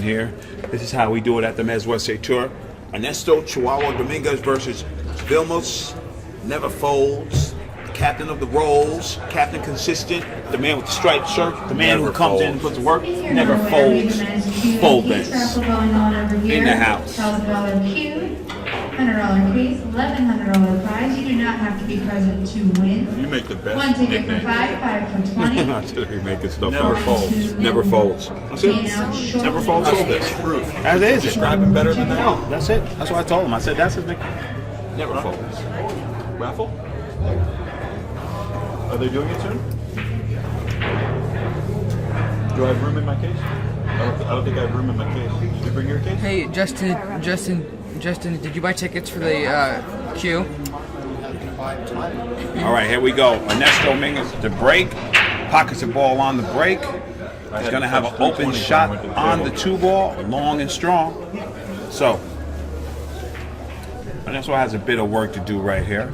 here. This is how we do it at the Mez West Tour. Ernesto Chihuahua Dominguez versus Vilmos. Never folds. Captain of the rolls. Captain consistent. The man with the striped shirt. The man who comes in and puts the work. Never folds. Fold bets. In the house. $100 case, $1,100 prize. You do not have to be present to win. You make the best. One ticket for five for 20. I should be making stuff Never folds. Never folds. That's it. Never folds. Fold bets. Proof. As it is. Describe him better than that. No, that's it. That's what I told him. I said that's his nickname. Never folds. Raffle? Are they doing it soon? Do I have room in my case? I don't think I have room in my case. Did you bring your case? Hey, Justin, did you buy tickets for the queue? All right, here we go. Ernesto Dominguez, the break. Pockets the ball on the break. He's going to have an open shot on the 2-ball, long and strong. So, Ernesto has a bit of work to do right here.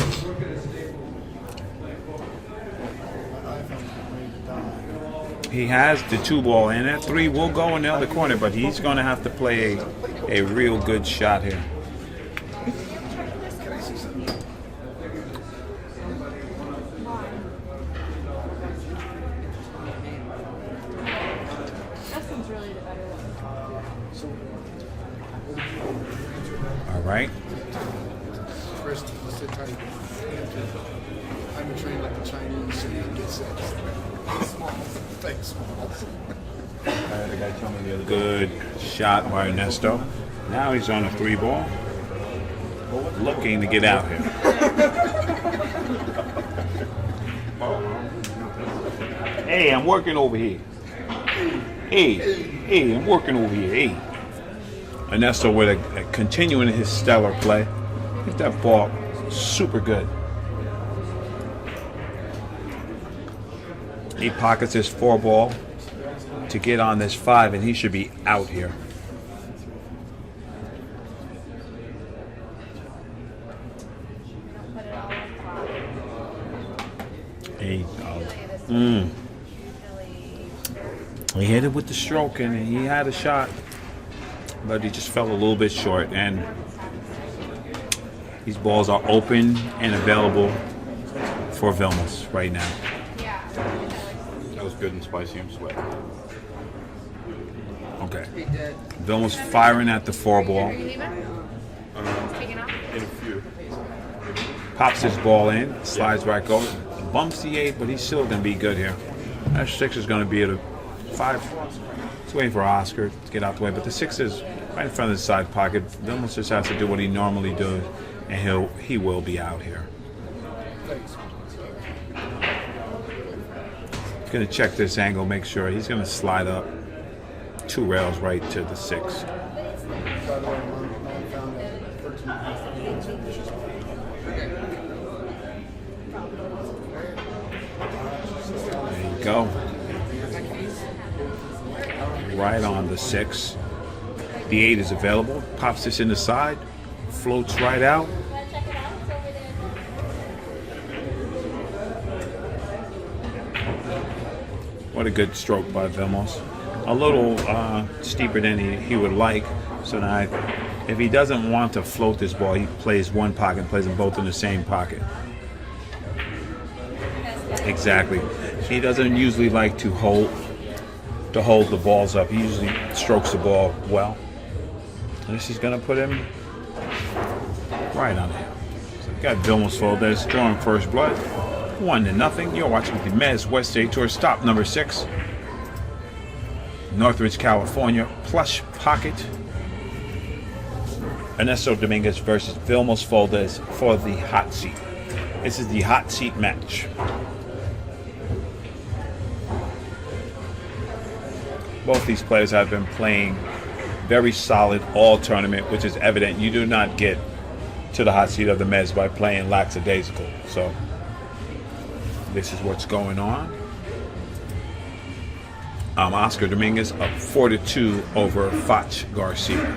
He has the 2-ball in it. 3 will go in the other corner, but he's going to have to play a real good shot here. All right. First, let's sit tight. I've been trained like the Chinese, so you can get set. Small, fake small. Good shot by Ernesto. Now he's on a 3-ball. Looking to get out here. Hey, I'm working over here. Hey, I'm working over here. Hey. Ernesto with a continuing his stellar play. Hit that ball super good. He pockets his 4-ball to get on this 5, and he should be out here. He hit it with the stroke, and he had a shot, but he just fell a little bit short. And these balls are open and available for Vilmos right now. That was good and spicy and sweat. Okay. Vilmos firing at the 4-ball. In a few. Pops his ball in, slides back over, bumps the 8, but he's still going to be good here. That 6 is going to be at a 5. He's waiting for Oscar to get out the way, but the 6 is right in front of the side pocket. Vilmos just has to do what he normally does, and he will be out here. He's going to check this angle, make sure. He's going to slide up 2 rails right to the 6. There you go. Right on the 6. The 8 is available. Pops this in the side. Floats right out. What a good stroke by Vilmos. A little steeper than he would like. So now, if he doesn't want to float this ball, he plays one pocket and plays them both in the same pocket. Exactly. He doesn't usually like to hold the balls up. He usually strokes the ball well. And this is going to put him right on there. So we got Vilmos Folders drawing first blood. 1-0. You're watching the Mez West State Tour. Stop number 6. Northridge, California. Plush pocket. Ernesto Dominguez versus Vilmos Folders for the hot seat. This is the hot seat match. Both these players have been playing very solid all tournament, which is evident. You do not get to the hot seat of the Mez by playing lackadaisical. So this is what's going on. Oscar Dominguez up 4-2 over Foch Garcia.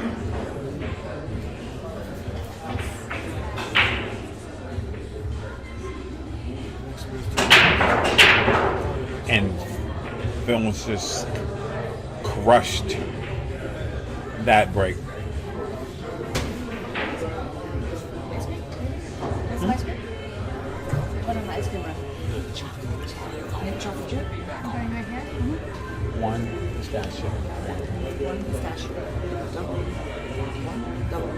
And Vilmos just crushed that break. What's ice cream? What an ice cream, mint chocolate chip. Okay, right here. One pistachio. One pistachio. Double. One double.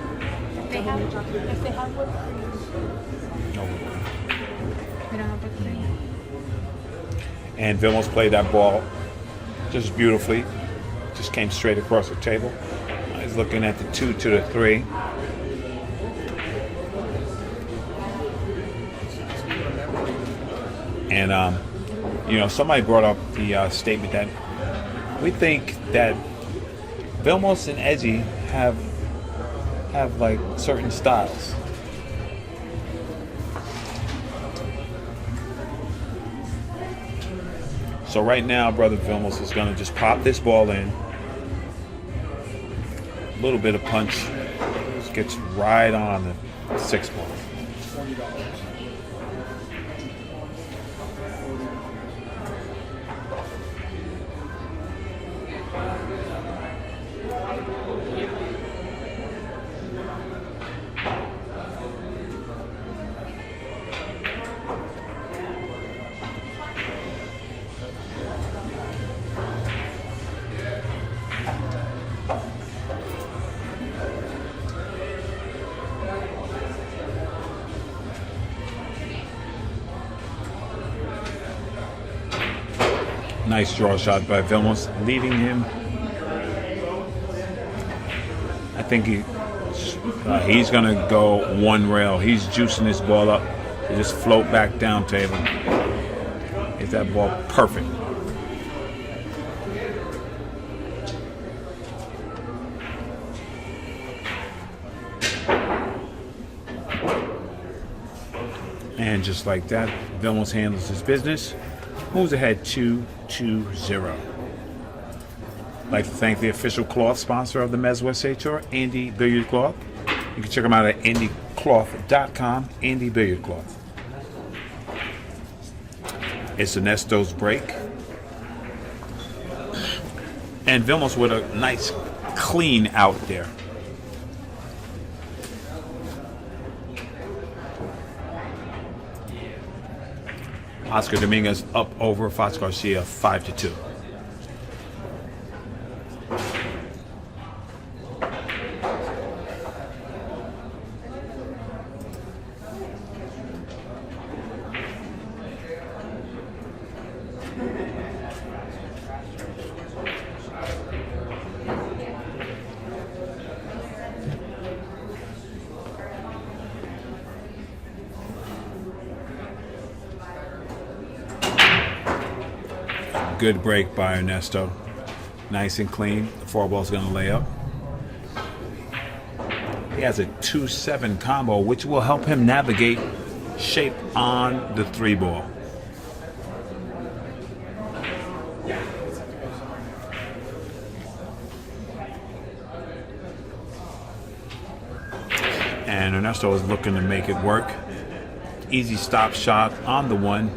If they have whipped cream. No. They don't have whipped cream. And Vilmos played that ball just beautifully. Just came straight across the table. He's looking at the 2 to the 3. And you know, somebody brought up the statement that we think that Vilmos and Edgy have like certain styles. So right now, brother Vilmos is going to just pop this ball in. A little bit of punch. Just gets right on the 6 ball. Nice draw shot by Vilmos, leading him. I think he's going to go one rail. He's juicing this ball up to just float back down table. Get that ball perfect. And just like that, Vilmos handles his business. Moves ahead 2-0. I'd like to thank the official cloth sponsor of the Mez USA Tour, Andy Billiard Cloth. You can check them out at andycloth.com, Andy Billiard Cloth. It's Ernesto's break. And Vilmos with a nice clean out there. Oscar Dominguez up over Fox Garcia 5-2. Good break by Ernesto. Nice and clean. The 4 ball's going to lay up. He has a 2-7 combo, which will help him navigate shape on the 3 ball. And Ernesto is looking to make it work. Easy stop shot on the 1.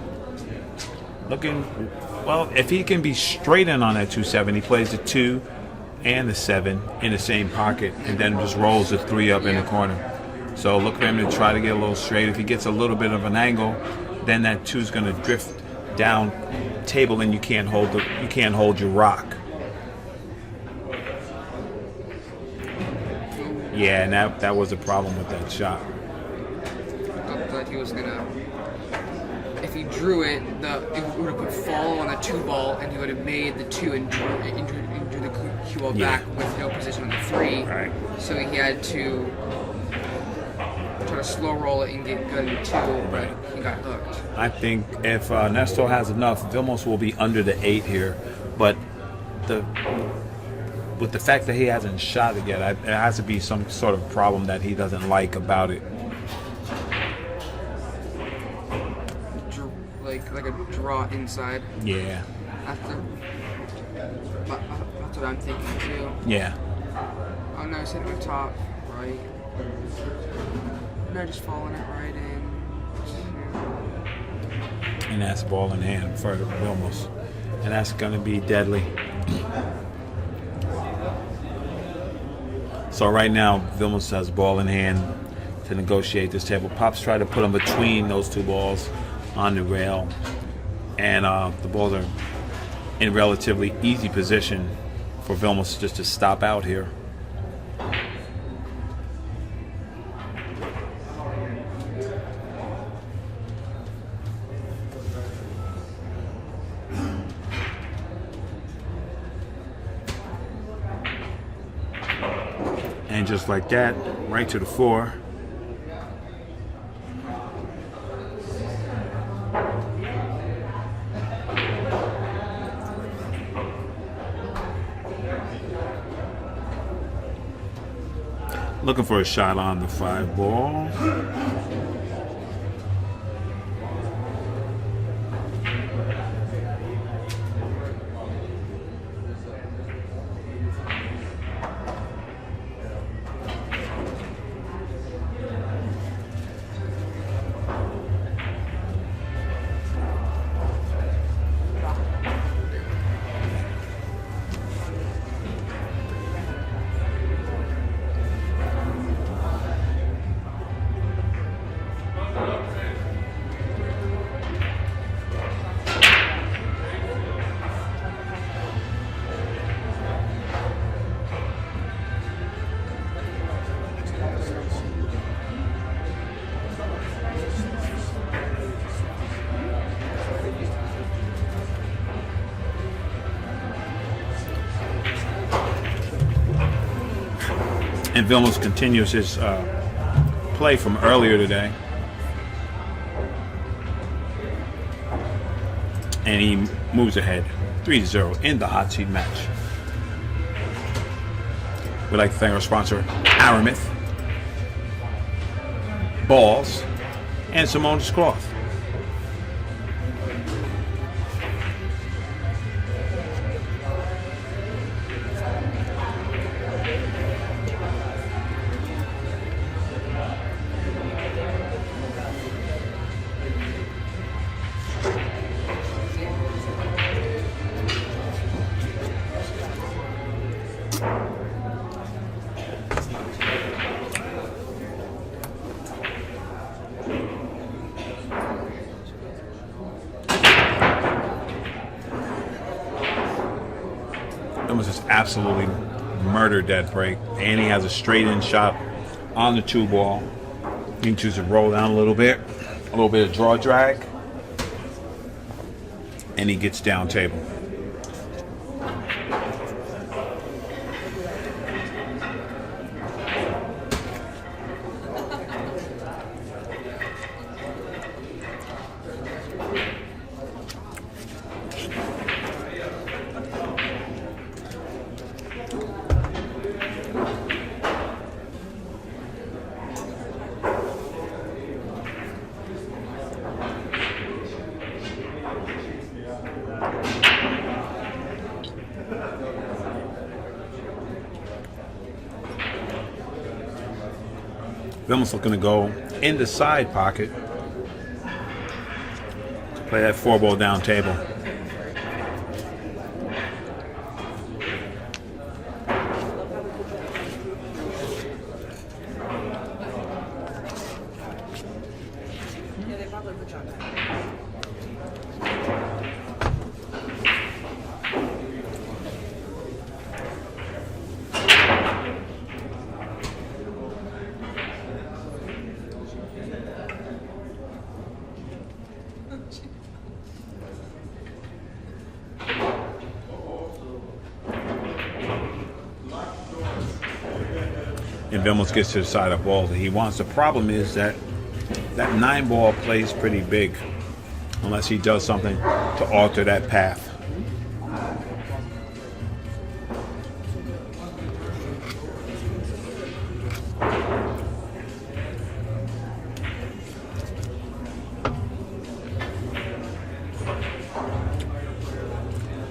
Looking, well, if he can be straight in on that 2-7, he plays the 2 and the 7 in the same pocket and then just rolls the 3 up in the corner. So look for him to try to get a little straight. If he gets a little bit of an angle, then that 2 is going to drift down table and you can't hold your rock. Yeah, and that was a problem with that shot. I thought he was gonna. If he drew it, it would have put fall on the 2 ball, and he would have made the 2 and drew the cue ball back with no position on the 3. Right. So he had to try to slow roll it and get good in the 2, but he got hooked. I think if Ernesto has enough, Vilmos will be under the 8 here. But with the fact that he hasn't shot it yet, it has to be some sort of problem that he doesn't like about it. Like a draw inside. Yeah. That's what I'm thinking too. Yeah. Oh no, he's hitting the top right. No, just following it right in. And that's ball in hand for Vilmos. And that's going to be deadly. So right now, Vilmos has ball in hand to negotiate this table. Pops tried to put him between those two balls on the rail, and the balls are in relatively easy position for Vilmos just to stop out here. And just like that, right to the floor. Looking for a shot on the 5 ball. And Vilmos continues his play from earlier today. And he moves ahead 3-0 in the hot seat match. We'd like to thank our sponsor, Aramith, Balls, and Simone's Cloth. Vilmos just absolutely murdered that break, and he has a straight in shot on the 2 ball. He can choose to roll down a little bit of draw drag, and he gets down table. Vilmos looking to go in the side pocket. Play that 4 ball down table. And Vilmos gets to the side of ball that he wants. The problem is that 9 ball plays pretty big unless he does something to alter that path.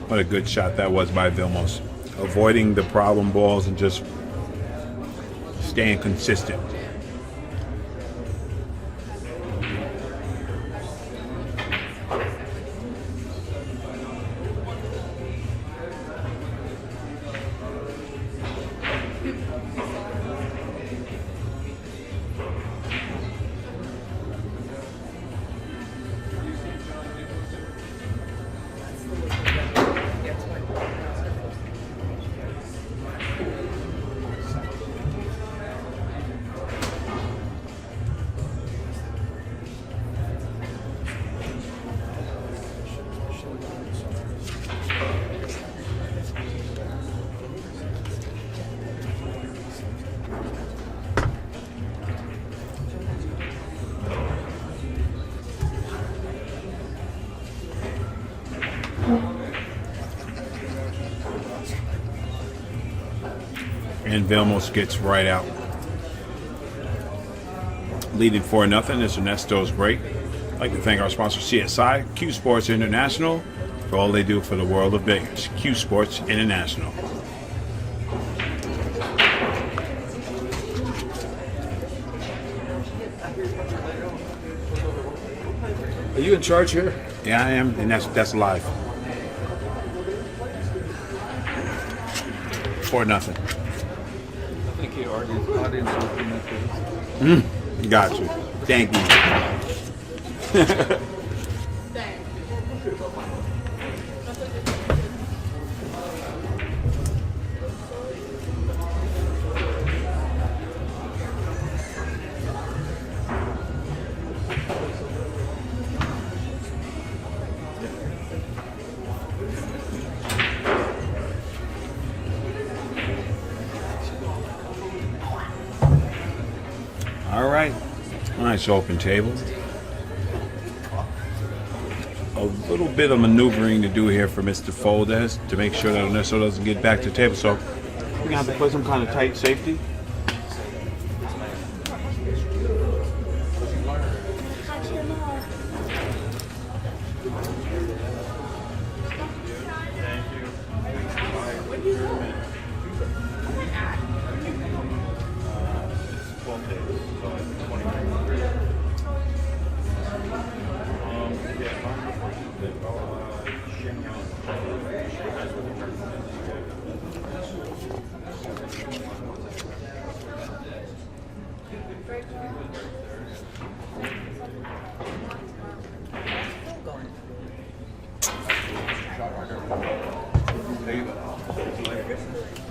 What a good shot that was by Vilmos. Avoiding the problem balls and just staying consistent. And Vilmos gets right out. Leading 4-0 is Ernesto's break. I'd like to thank our sponsor CSI, Q Sports International, for all they do for the world of billiards. Q Sports International. Are you in charge here? Yeah, I am, and that's live. 4-0. Thank you, audience. Got you. Thank you. All right. Nice open table. A little bit of maneuvering to do here for Mr. Foldez to make sure that Ernesto doesn't get back to the table. So we're going to have to play some kind of tight safety.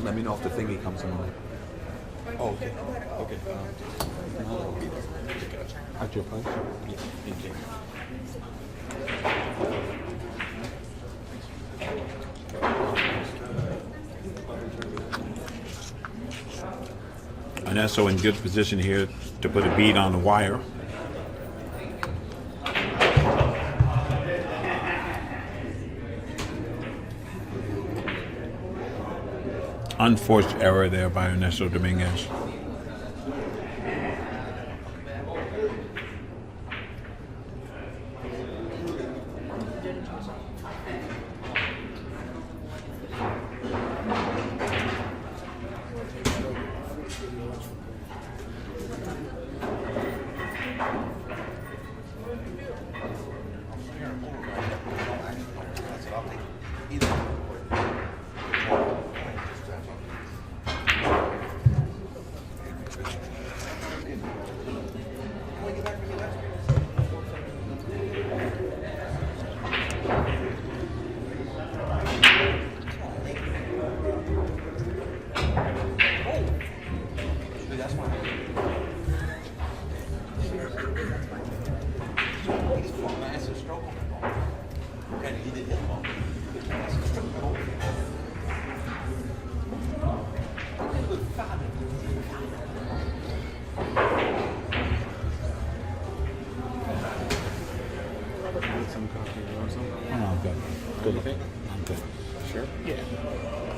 Let me know if the thingy comes on. Oh, okay. Okay. At your place? Yeah. Ernesto in good position here to put a bead on the wire. Unforced error there by Ernesto Dominguez. Some coffee or something. Oh, I'm good. Good, you think? I'm good. Sure. Yeah.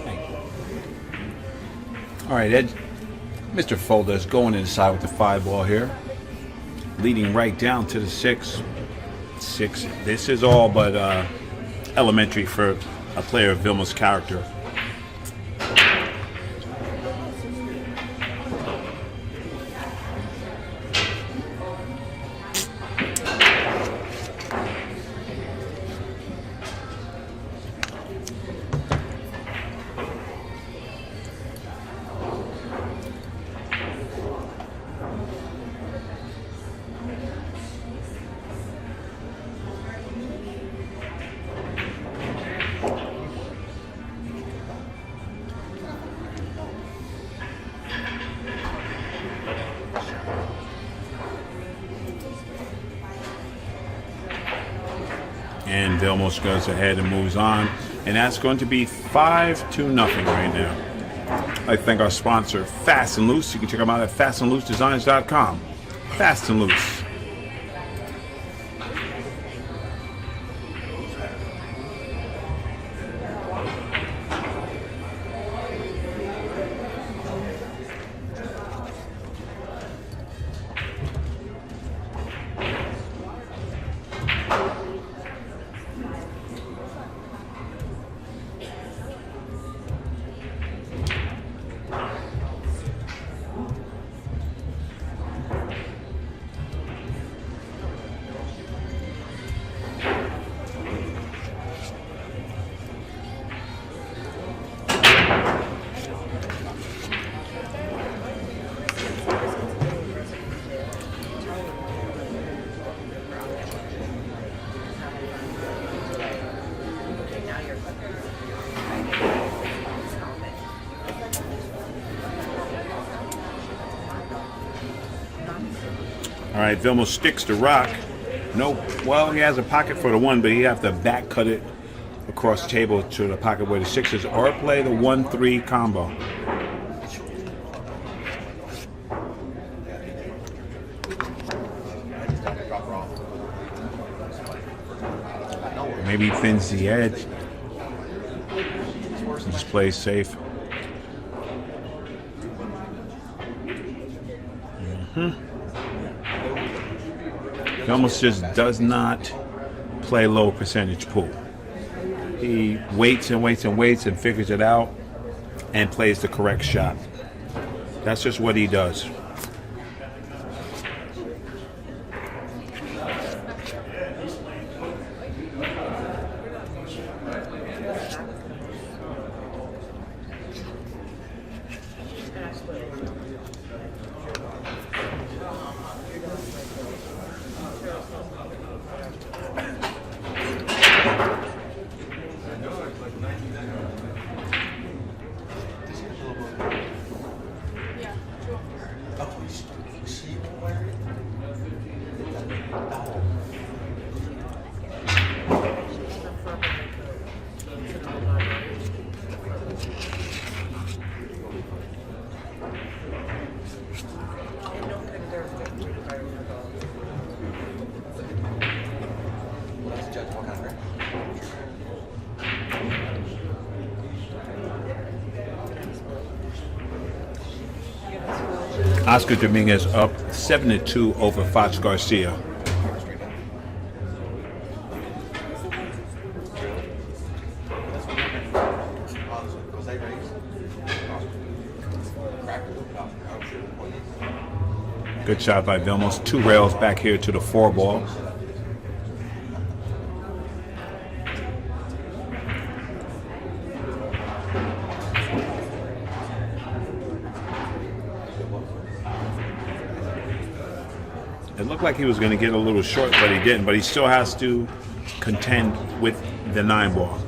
Thank you. All right, Ed. Mr. Foldez going inside with the 5-ball here. Leading right down to the 6. This is all but elementary for a player of Vilmos' character. And Vilmos goes ahead and moves on. And that's going to be 5-0 right now. I thank our sponsor, Fast and Loose. You can check them out at fastandloosedesigns.com. Fast and Loose. All right, Vilmos sticks to rock. Nope. Well, he has a pocket for the 1, but he have to back cut it across the table to the pocket where the 6 is, or play the 1-3 combo. Maybe he thins the edge and just plays safe. He almost just does not play low percentage pool. He waits and waits and waits and figures it out and plays the correct shot. That's just what he does. Oscar Dominguez up 7-2 over Fox Garcia. Good shot by Vilmos. 2 rails back here to the 4 ball. It looked like he was going to get a little short, but he didn't. But he still has to contend with the 9 ball.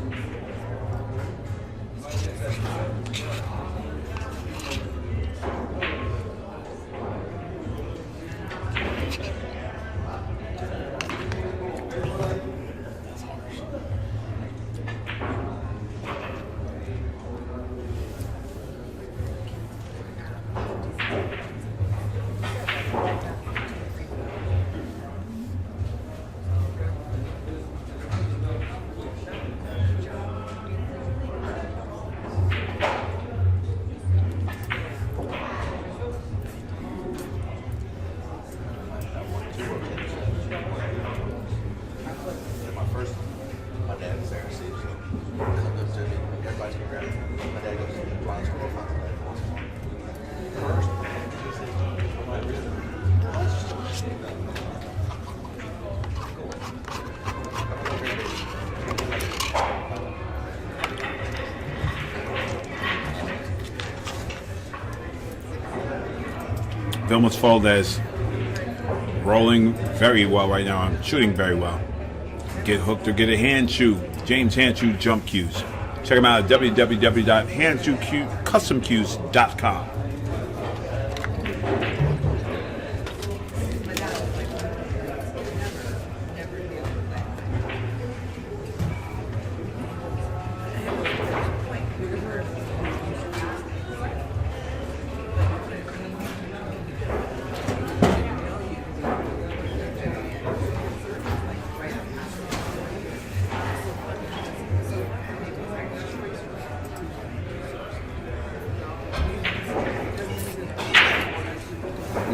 Vilmos Valdez rolling very well right now. I'm shooting very well. Get hooked or get a hand shoe. James Hand Shoe Jump Cues. Check them out at www.handshoecustomcues.com.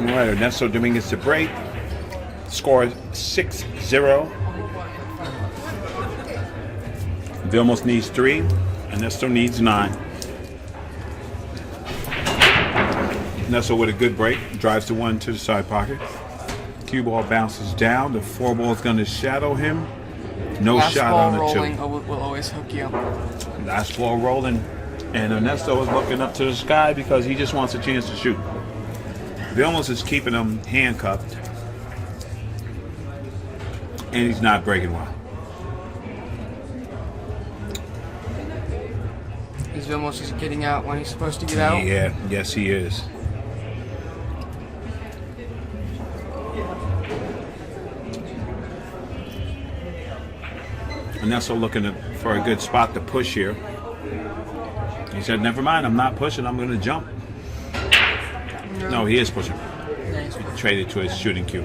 right, Ernesto Dominguez to break. Score 6-0. Vilmos needs 3. Ernesto needs 9. Ernesto with a good break. Drives the 1 to the side pocket. Cue ball bounces down. The 4 ball is going to shadow him. No Last shot ball on the 2. rolling will always hook you. Last ball rolling. And Ernesto is looking up to the sky because he just wants a chance to shoot. Vilmos is keeping him handcuffed. And he's not breaking well. Is Vilmos just getting out when he's supposed to get out? Yeah, yes he is. Ernesto looking for a good spot to push here. He said, never mind, I'm not pushing, I'm going to jump. No, he is pushing. Nice. He traded to his shooting cue.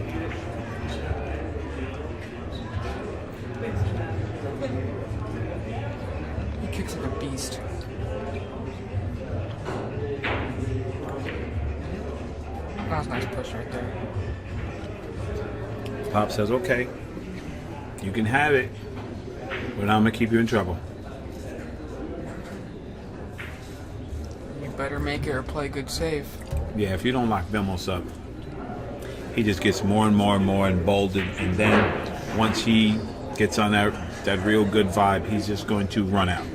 He kicks like a beast. That was a nice push right there. Pop says, okay, you can have it, but I'm going to keep you in trouble. You better make it or play good save. Yeah, if you don't lock Vilmos up, he just gets more and more and more emboldened, and then once he gets on that real good vibe, he's just going to run out.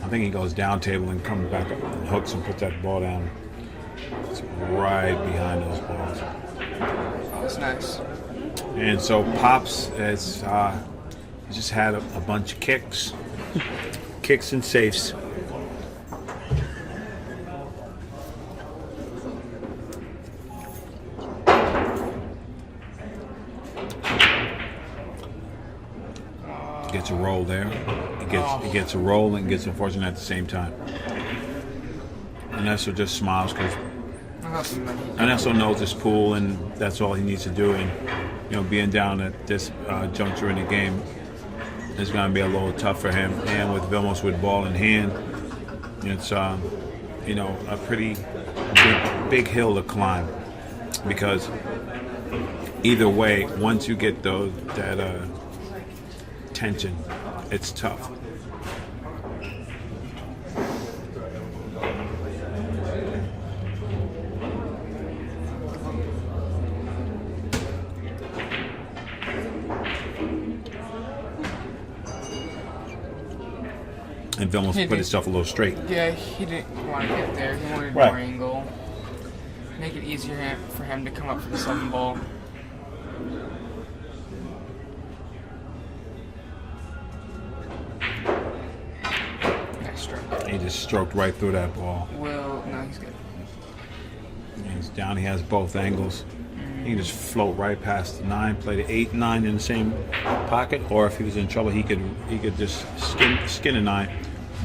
I think he goes down table and comes back up and hooks and puts that ball down. It's right behind those balls. That was nice. And so Pops has just had a bunch of kicks and safes. Gets a roll there. He gets a roll and gets unfortunate at the same time. Ernesto just smiles because Ernesto knows this pool and that's all he needs to do. And being down at this juncture in the game is going to be a little tough for him. And with Vilmos with ball in hand, it's a pretty big hill to climb, because either way, once you get that tension, it's tough. And Vilmos put himself a little straight. Yeah, he didn't want to get there. He wanted Right. more angle. Make it easier for him to come up for the 7 ball. Nice stroke. He just stroked right through that ball. No, he's good. He's down. He has both angles. He can just float right past the 9, play the 8, 9 in the same pocket, or if he was in trouble, he could just skin a 9,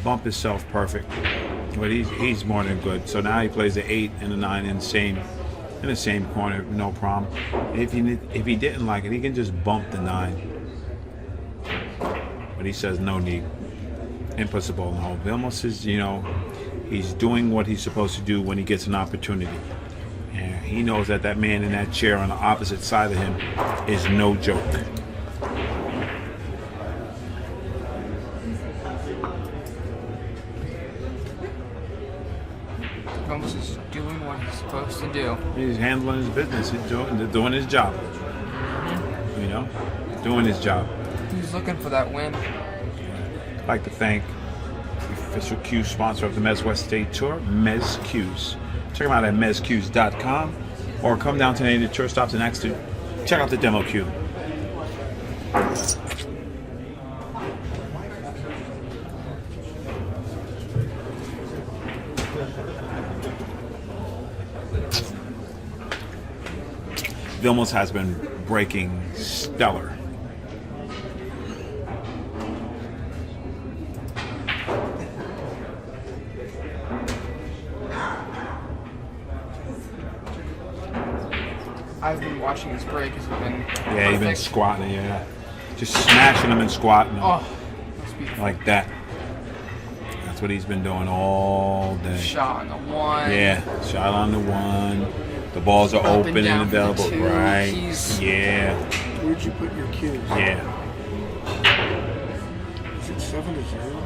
bump himself perfect. But he's more than good. So now he plays the 8 and the 9 in the same corner, no problem. If he didn't like it, he can just bump the 9. But he says no need, and puts the ball in the hole. Vilmos is, he's doing what he's supposed to do when he gets an opportunity. And he knows that man in that chair on the opposite side of him is no joke. Vilmos is doing what he's supposed to do. He's handling his business. He's doing his job. Doing his job. He's looking for that win. I'd like to thank the official Q sponsor of the Mez West State Tour, Mez Q's. Check them out at mezqs.com, or come down to any of the tour stops and check out the demo queue. Vilmos has been breaking stellar. I've been watching his break. He's been Yeah, he's been squatting. Yeah, Just smashing them and squatting them Oh, that's beautiful. like that. That's what he's been doing all day. Shot on the one. Yeah, shot on the one. The balls are Up and open and down for the available. two. Right. He's- Yeah. Where'd you put your cues? Yeah. Is it 7-0?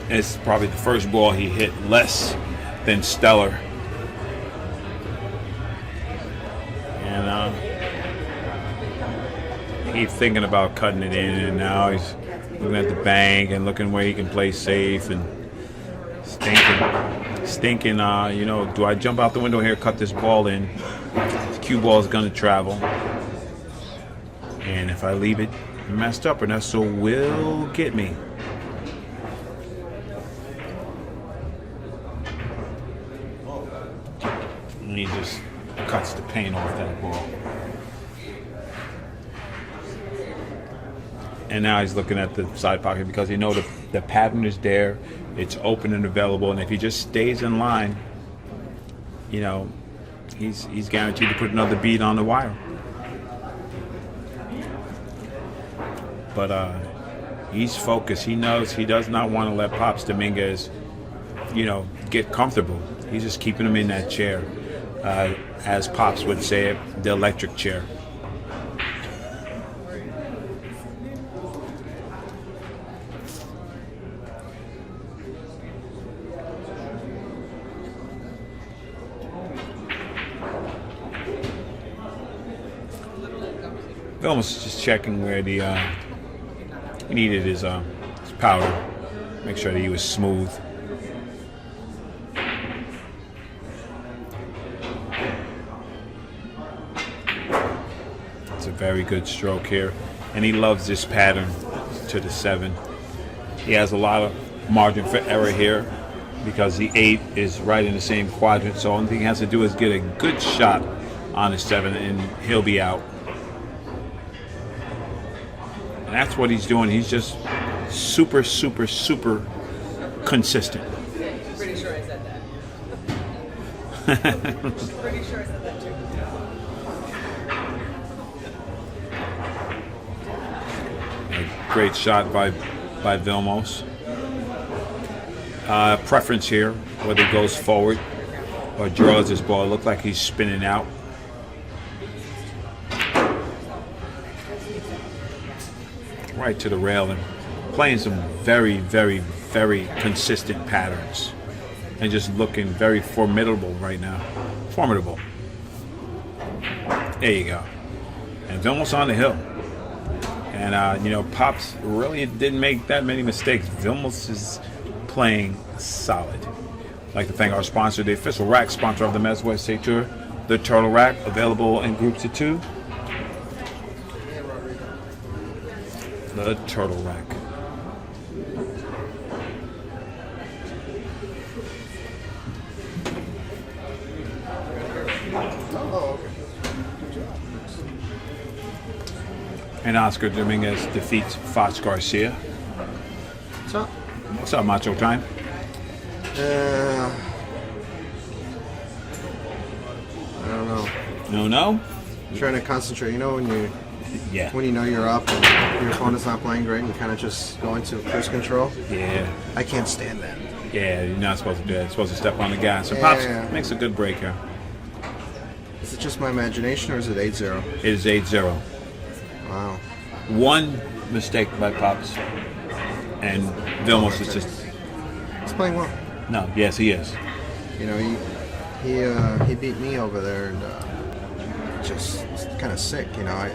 It's probably the first ball he hit less than stellar. And he's thinking about cutting it in, and now he's looking at the bank and looking where he can play safe and stinking. You know, do I jump out the window here, cut this ball in? The cue ball is going to travel, and if I leave it messed up, Ernesto will get me. And he just cuts the paint off that ball. And now he's looking at the side pocket because he knows the pattern is there. It's open and available. And if he just stays in line, you know, he's guaranteed to put another bead on the wire. But he's focused. He knows he does not want to let Pops Dominguez, you know, get comfortable. He's just keeping him in that chair. As Pops would say it, the electric chair. Vilmos just checking where the he needed his powder. Make sure that he was smooth. It's a very good stroke here, and he loves this pattern to the 7. He has a lot of margin for error here because the 8 is right in the same quadrant. So only thing he has to do is get a good shot on the 7, and he'll be out. And that's what he's doing. He's just super, super, super consistent. Pretty sure I said that. Pretty sure I said that too. A great shot by Vilmos. Preference here, whether he goes forward or draws his ball. It looked like he's spinning out. Right to the rail and playing some very, very, very consistent patterns and just looking very formidable right now. Formidable. There you go. And Vilmos on the hill. And, you know, Pops really didn't make that many mistakes. Vilmos is playing solid. I'd like to thank our sponsor, the official rack sponsor of the Mets West State Tour, the Turtle Rack, available in groups of 2. The Turtle Rack. And Oscar Dominguez defeats Fox Garcia. What's up? What's up, Macho Time? I don't know. No? I'm trying to concentrate. You know Yeah. when you know you're up and your opponent's not playing great, you kind of just go into cruise control. Yeah. I can't stand that. Yeah, you're not supposed to do that. You're supposed to step on the gas. And Yeah. Pops makes a good break here. Is it just my imagination or is it 8-0? It is 8-0. Wow. One mistake by Pops. And Vilmos is just... He's playing well. No, yes, he is. You know, he beat me over there and just kind of sick. You know,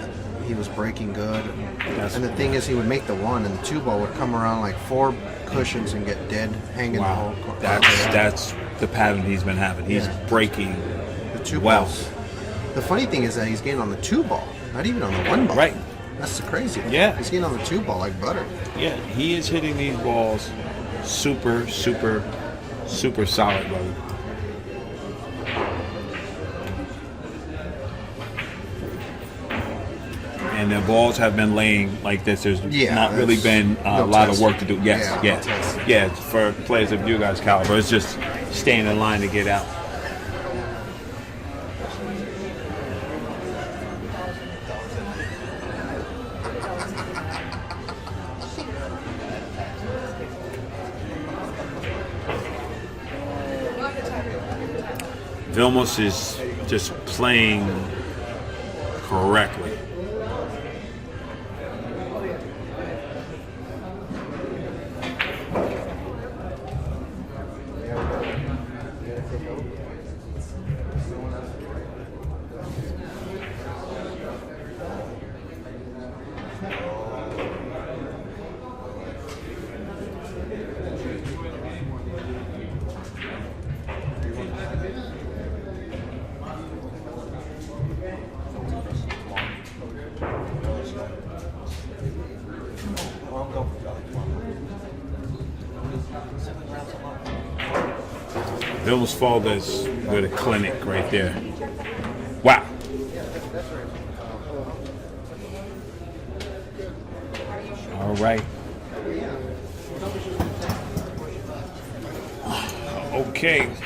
he was breaking good. And the thing is, he would make the 1 and the 2 ball would come around like 4 cushions and get dead, hanging Wow. the whole. That's the pattern he's been having. He's breaking the 2 well. balls. The funny thing is that he's getting on the 2 ball, not even on the 1 ball. Right. That's the crazy thing. Yeah. He's getting on the 2 ball like butter. Yeah, he is hitting these balls super, super, super solid, brother. and the balls have been laying like this. There's Yeah, not really that's been a no lot test. of work to do. Yes, Yeah, no yes, test. yeah. For players of you guys' caliber, it's just staying in line to get out. Vilmos is just playing correctly. Vilmos Faldes with a clinic right there. Wow. All right. Okay.